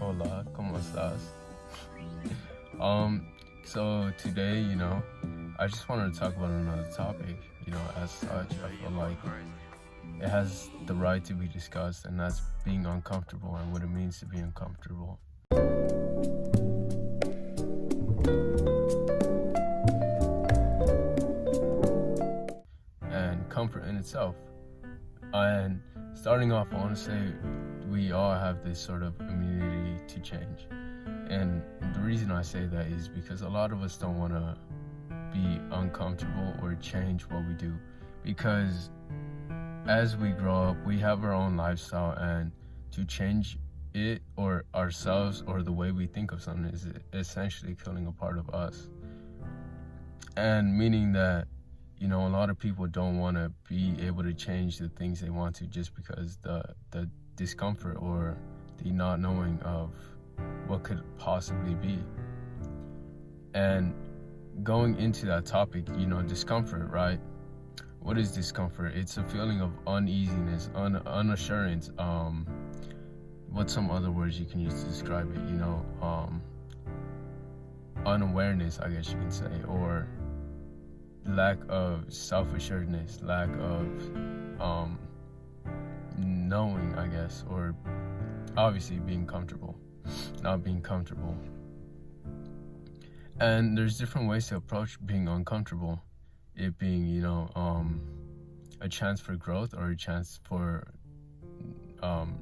Hola, ¿cómo estás? So today, I just wanted to talk about another topic. As such, I feel like it has the right to be discussed, and that's being uncomfortable and what it means to be uncomfortable. And comfort in itself. And starting off, I want to say we all have this sort of immunity to change. And the reason I say that is because a lot of us don't want to be uncomfortable or change what we do. Because as we grow up, we have our own lifestyle, and to change it or ourselves or the way we think of something is essentially killing a part of us. And meaning that, a lot of people don't want to be able to change the things they want to just because the discomfort or the not knowing of what could possibly be. And going into that topic, discomfort, right? What is discomfort? It's a feeling of uneasiness, unassurance. What's some other words you can use to describe it? Unawareness, I guess you can say, or lack of self-assuredness, lack of knowing, I guess, or obviously being comfortable, not being comfortable. And there's different ways to approach being uncomfortable. It being, a chance for growth or a chance for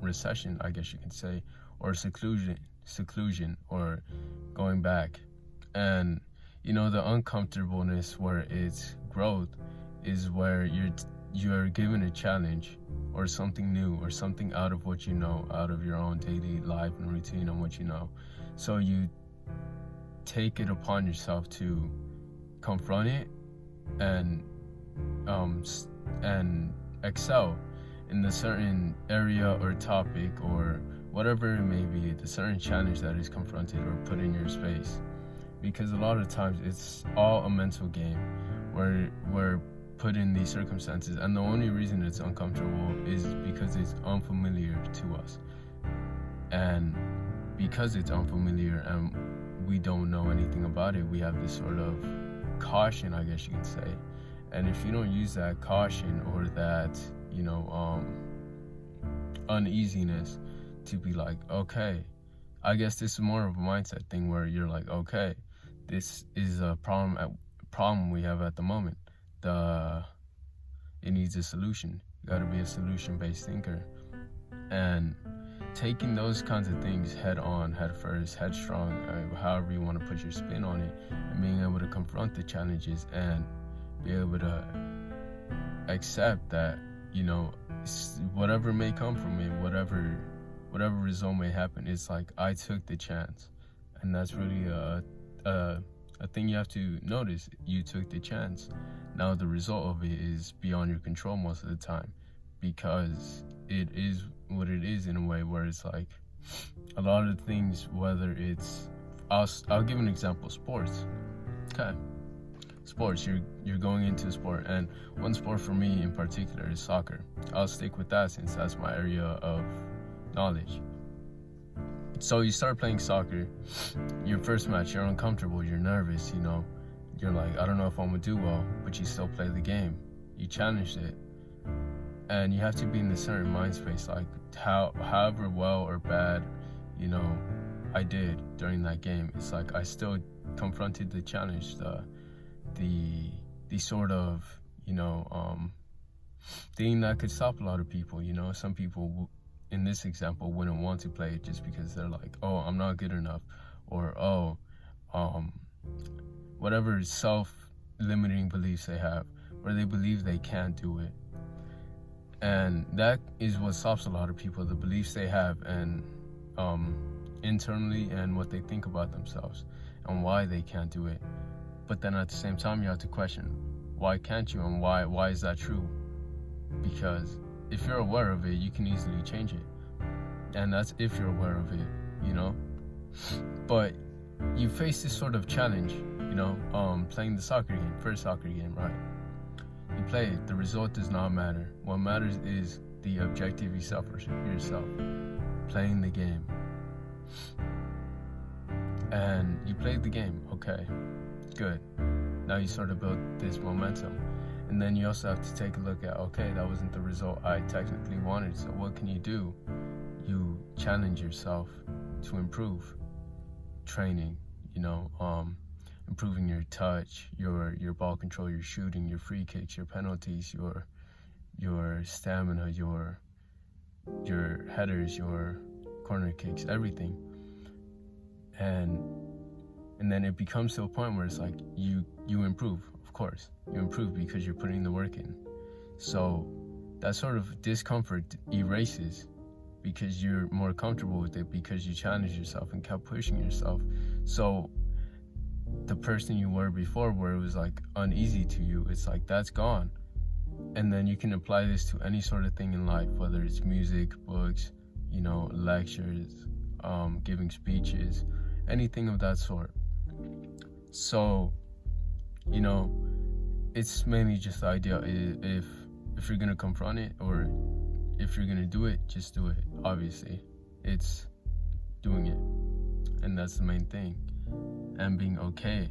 recession, I guess you can say, or seclusion, or going back. And the uncomfortableness where it's growth is where you're given a challenge or something new or something out of what you know, out of your own daily life and routine and what you know. So you take it upon yourself to confront it and excel in the certain area or topic or whatever it may be, the certain challenge that is confronted or put in your space. Because a lot of times it's all a mental game where we're put in these circumstances, and the only reason it's uncomfortable is because it's unfamiliar to us. And because it's unfamiliar and we don't know anything about it, we have this sort of caution, I guess you can say. And if you don't use that caution or that, uneasiness to be like, okay, I guess this is more of a mindset thing where you're like, okay, this is a problem we have at the moment. It needs a solution. You got to be a solution-based thinker. And taking those kinds of things head on, head first, headstrong, however you want to put your spin on it, and being able to confront the challenges and be able to accept that, whatever may come from it, whatever result may happen, it's like I took the chance. And that's really a thing you have to notice. You took the chance. Now the result of it is beyond your control most of the time, because it is what it is in a way where it's like a lot of things, whether it's, I'll give an example, sports. Okay. Sports, you're going into sport, and one sport for me in particular is soccer. I'll stick with that since that's my area of knowledge. So you start playing soccer, your first match, you're uncomfortable, you're nervous, you're like, I don't know if I'm gonna do well, but you still play the game. You challenged it. And you have to be in a certain mind space, like however well or bad, I did during that game. It's like I still confronted the challenge, the sort of, thing that could stop a lot of people. Some people in this example wouldn't want to play it just because they're like, oh, I'm not good enough, or whatever self-limiting beliefs they have, where they believe they can't do it. And that is what stops a lot of people, the beliefs they have and internally, and what they think about themselves and why they can't do it. But then at the same time, you have to question, why can't you, and why is that true? Because if you're aware of it, you can easily change it. And that's if you're aware of it, But you face this sort of challenge, playing the soccer game, first soccer game, right? You play it, the result does not matter. What matters is the objective yourself, playing the game. And you played the game, okay, good. Now you sort of build this momentum. And then you also have to take a look at, okay, that wasn't the result I technically wanted, so what can you do? You challenge yourself to improve. Training, improving your touch, your ball control, your shooting, your free kicks, your penalties, your stamina, your headers, your corner kicks, everything. And then it becomes to a point where it's like you improve. Of course, you improve because you're putting the work in. So that sort of discomfort erases because you're more comfortable with it, because you challenged yourself and kept pushing yourself. So the person you were before, where it was like uneasy to you, it's like that's gone. And then you can apply this to any sort of thing in life, whether it's music, books, lectures, giving speeches, anything of that sort. So, it's mainly just the idea, if you're gonna confront it, or if you're gonna do it, just do it. Obviously, it's doing it, and that's the main thing. And being okay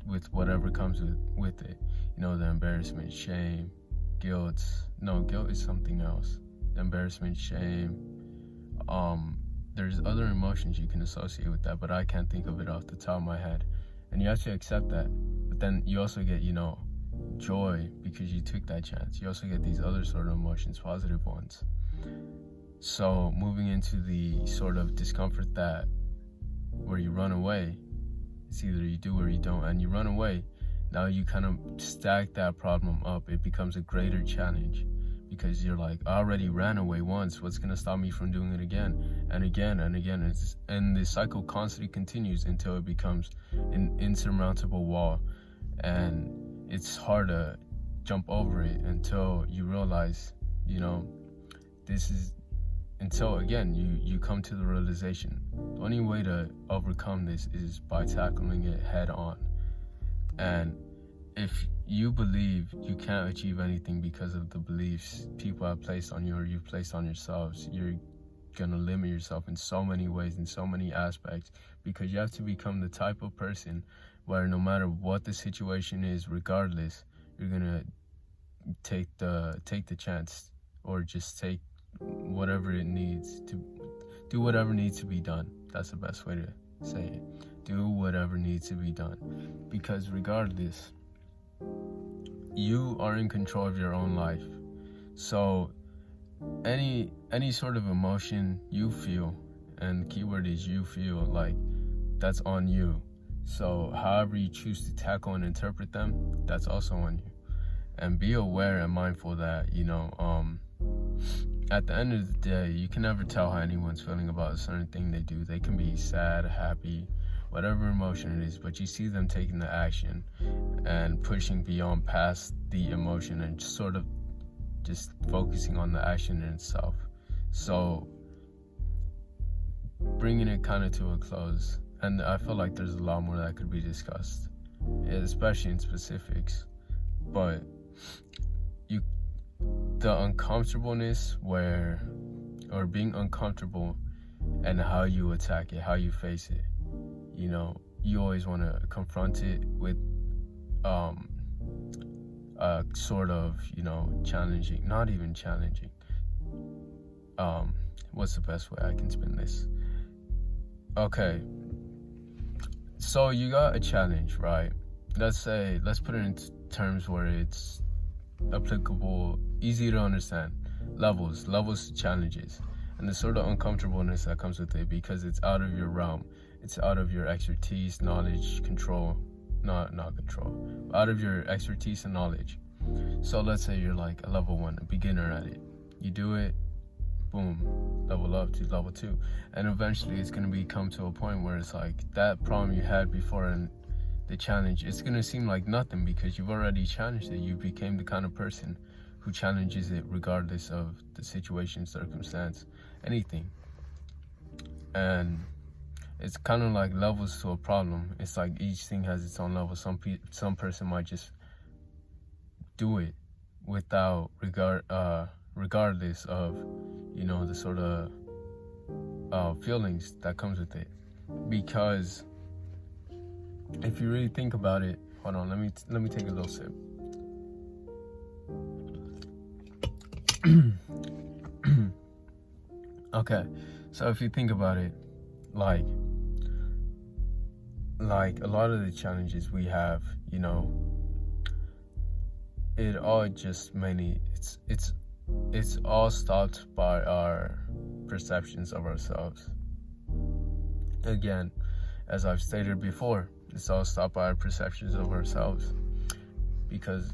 with whatever comes with it. The embarrassment, shame, guilt. No, guilt is something else. The embarrassment, shame. There's other emotions you can associate with that, but I can't think of it off the top of my head. And you have to accept that. But then you also get, joy because you took that chance. You also get these other sort of emotions, positive ones. So moving into the sort of discomfort where you run away, it's either you do or you don't, and you run away. Now you kind of stack that problem up. It becomes a greater challenge because you're like, I already ran away once. What's going to stop me from doing it again and again and again? And the cycle constantly continues until it becomes an insurmountable wall. And it's hard to jump over it until you realize, until again you come to the realization the only way to overcome this is by tackling it head on. And if you believe you can't achieve anything because of the beliefs people have placed on you or you've placed on yourselves, you're gonna limit yourself in so many ways, in so many aspects, because you have to become the type of person where no matter what the situation is, regardless, you're gonna take the chance, or just take whatever it needs to do, whatever needs to be done. That's the best way to say it. Do whatever needs to be done, because regardless, you are in control of your own life. So any sort of emotion you feel, and the keyword is you feel, like that's on you. So however you choose to tackle and interpret them, that's also on you. And be aware and mindful that, at the end of the day, you can never tell how anyone's feeling about a certain thing they do. They can be sad, happy, whatever emotion it is, but you see them taking the action and pushing beyond past the emotion and sort of just focusing on the action in itself. So bringing it kind of to a close, and I feel like there's a lot more that could be discussed, especially in specifics, but the uncomfortableness or being uncomfortable, and how you attack it, how you face it. You always want to confront it with sort of, challenging, not even challenging. What's the best way I can spin this? Okay. So you got a challenge, right? Let's put it in terms where it's applicable, easy to understand. Levels to challenges, and the sort of uncomfortableness that comes with it, because it's out of your realm. It's out of your expertise, knowledge, control. Not control. Out of your expertise and knowledge. So let's say you're like a level 1, a beginner at it. You do it, boom, level up to level 2. And eventually it's going to come to a point where it's like that problem you had before and the challenge, it's going to seem like nothing because you've already challenged it. You became the kind of person who challenges it regardless of the situation, circumstance, anything. And it's kind of like levels to a problem. It's like each thing has its own level. Some person might just do it without regardless of, the sort of feelings that comes with it. Because if you really think about it, hold on, let me take a little sip. Okay, so if you think about it, like a lot of the challenges we have, it all just mainly it's all stopped by our perceptions of ourselves. Again, as I've stated before, it's all stopped by our perceptions of ourselves. Because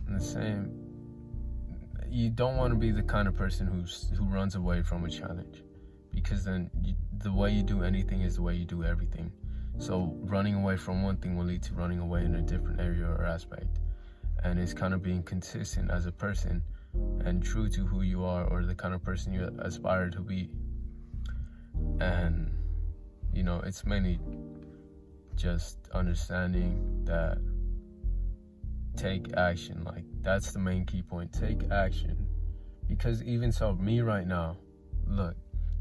you don't want to be the kind of person who runs away from a challenge, because then the way you do anything is the way you do everything. So running away from one thing will lead to running away in a different area or aspect. And it's kind of being consistent as a person and true to who you are, or the kind of person you aspire to be. And it's mainly just understanding that take action. Like, that's the main key point. Take action. Because even so, me right now, look,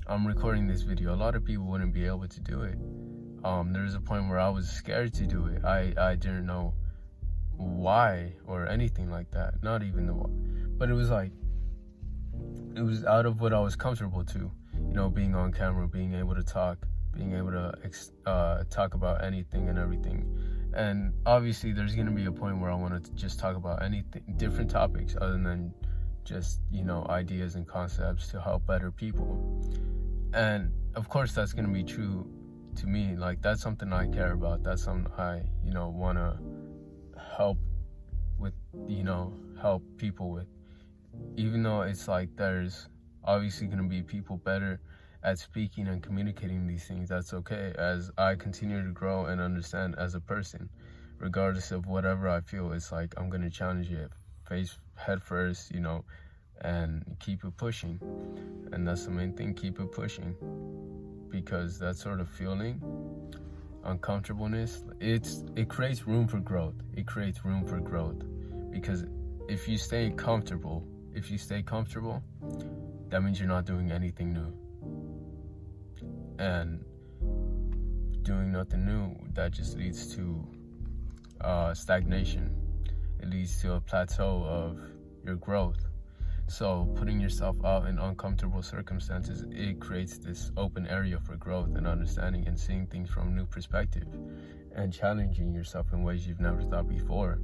I'm recording this video. A lot of people wouldn't be able to do it. There was a point where I was scared to do it. I didn't know why or anything like that. Not even the why. But it was out of what I was comfortable to. Being on camera, being able to talk, being able to talk about anything and everything. And obviously there's going to be a point where I want to just talk about anything, different topics other than just, ideas and concepts to help better people. And of course that's going to be true to me. Like, that's something I care about. That's something I, want to help with, help people with. Even though it's like there's obviously going to be people better at speaking and communicating these things, that's okay, as I continue to grow and understand as a person. Regardless of whatever I feel, it's like I'm going to challenge it face head first, and keep it pushing. And that's the main thing, keep it pushing. Because that sort of feeling, uncomfortableness, it creates room for growth. It creates room for growth. Because if you stay comfortable, that means you're not doing anything new. And doing nothing new, that just leads to stagnation. It leads to a plateau of your growth. So putting yourself out in uncomfortable circumstances, it creates this open area for growth and understanding and seeing things from a new perspective and challenging yourself in ways you've never thought before.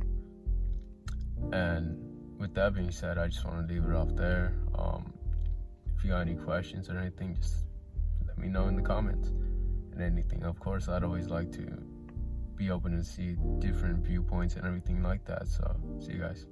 And with that being said, I just want to leave it off there. If you got any questions or anything, just let me know in the comments. And anything, of course, I'd always like to be open and see different viewpoints and everything like that. So see you guys.